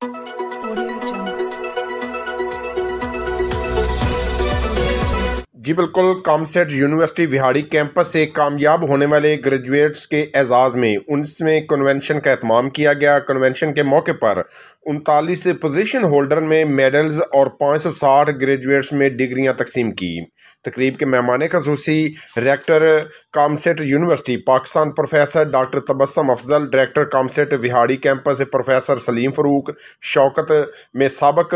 जी बिल्कुल। Kamshet university Vehari campus से कामयाब होने वाले ग्रेजुएट्स के एजाज़ में 19वें कन्वेंशन का एहतमाम किया गया। कन्वेंशन के मौके पर 39 पोजीशन होल्डर में मेडल्स और 560 ग्रेजुएट्स में डिग्रियां तकसीम की। तकरीब के मेहमान खसूसी rector COMSATS university Pakistan professor doctor Tabassum Afzal, director COMSATS Vehari campus professor Saleem Farooq, शौकत में साबक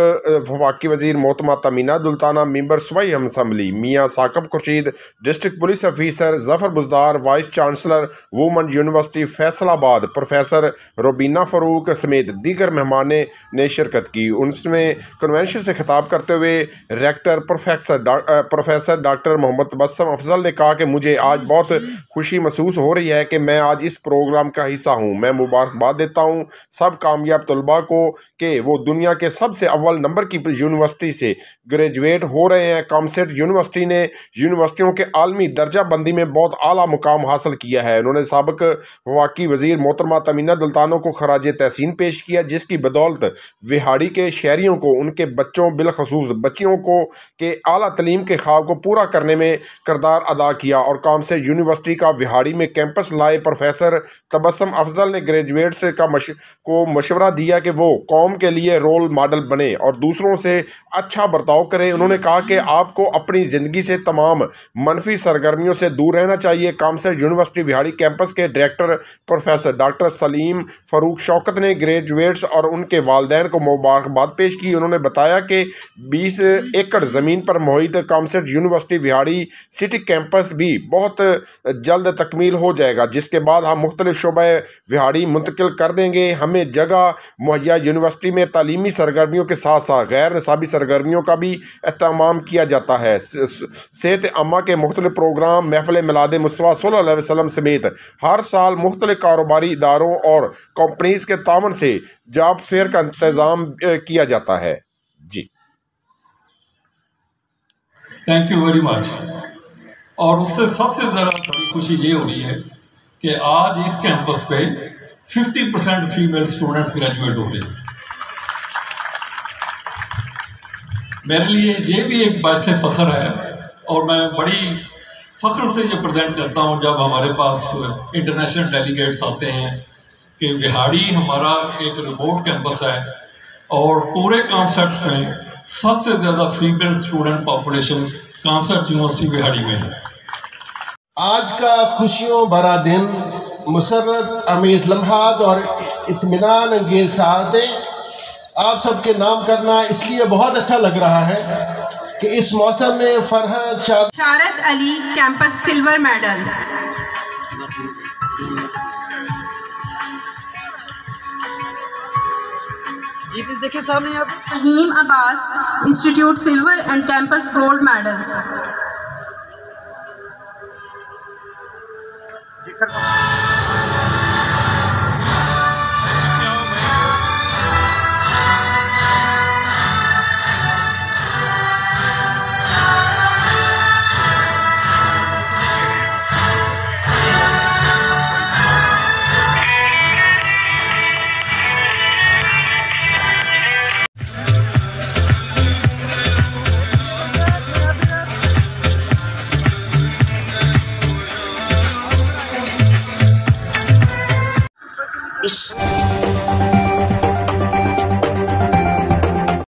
वफाकी वज़ीर मोहतरमा तमीना दुल्ताना, मेंबर सूबाई assembly Mian Saqib Khurshid, district police officer Zafar Buzdar, vice chancellor woman university Faisalabad professor Robina Farooq समेत दीगर मेहमान ने शिरकत की। 19वें कन्वेंशन से खिताब करते हुए rector professor doctor Muhammad Tabassum Afzal ने कहा कि मुझे आज बहुत खुशी महसूस हो रही है कि मैं आज इस प्रोग्राम का हिस्सा हूँ। मैं मुबारकबाद देता हूँ सब कामयाब तलबा को कि वो दुनिया के सबसे अव्वल नंबर की यूनिवर्सिटी से ग्रेजुएट हो रहे हैं। कामसेट यूनिवर्सिटी ने यूनिवर्सिटियों के आलमी दर्जा बंदी में बहुत आला मुकाम हासिल किया है। उन्होंने साबिक वफाकी वज़ीर मोहतरमा तमीना दुल्ताना को खराज तहसीन पेश किया, जिसकी बदौलत विहाड़ी के शहरियों को, उनके बच्चों बिलखसूस बच्चियों को के आला तलीम के ख्वाब को पूरा करने में किरदार अदा किया। और कामसेट यूनिवर्सिटी का विहाड़ी में कैंपस लाए प्रोफेसर तबस्सुम अफजल ने ग्रेजुएट्स को मशवरा दिया कि वो कौम के लिए रोल मॉडल बने और दूसरों से अच्छा बर्ताव करें। उन्होंने कहा कि आपको अपनी ज़िंदगी से तमाम मनफी सरगर्मियों से दूर रहना चाहिए। कामसेट यूनिवर्सिटी विहाड़ी कैंपस के director professor doctor Salim Farooq Shaukat ने ग्रेजुएट्स और उनके वालिदैन को मुबारकबाद पेश की। उन्होंने बताया कि 20 एकड़ ज़मीन पर मोहित COMSATS university Vehari city campus भी बहुत जल्द तकमील हो जाएगा, जिसके बाद हम मुख्तलिफ शोबे विहाड़ी मुंतकिल कर देंगे। हमें जगह मुहैया यूनिवर्सिटी में तालीमी सरगर्मियों के साथ साथ गैर निसाबी सरगर्मियों का भी एहतमाम किया जाता है। सेहत अम्मा के मुख्तलिफ प्रोग्राम, महफिल मिलाद मुस्तफ़ा सल्लल्लाहु अलैहि वसल्लम समेत हर साल मुख्तलिफ कारोबारी इदारों और कंपनीज़ के तावन से जॉब फेयर का इंतज़ाम किया जाता है। जी थैंक यू वेरी मच। और उससे सबसे ज़्यादा बड़ी खुशी ये हो रही है कि आज इस कैंपस पे 50% फीमेल स्टूडेंट ग्रेजुएट हो रहे हैं। मेरे लिए ये भी एक बाइस फ़ख्र है और मैं बड़ी फ़ख्र से ये प्रेजेंट करता हूँ जब हमारे पास इंटरनेशनल डेलीगेट्स आते हैं कि विहाड़ी हमारा एक रिमोट कैंपस है और पूरे कामसेट में सबसे ज़्यादा female student population Kamshet university Vehari में है। आज का खुशियों भरा दिन मुसर्रत अमीज़ लम्हात और इत्मीनान अंगेज़ सादतें आप सबके नाम करना इसलिए बहुत अच्छा लग रहा है कि इस मौसम में Farhat Sharad Ali campus silver medal, जी प्लीज देखिए सामने आप, Faheem Abbas institute silver and campus gold medals. जी सर।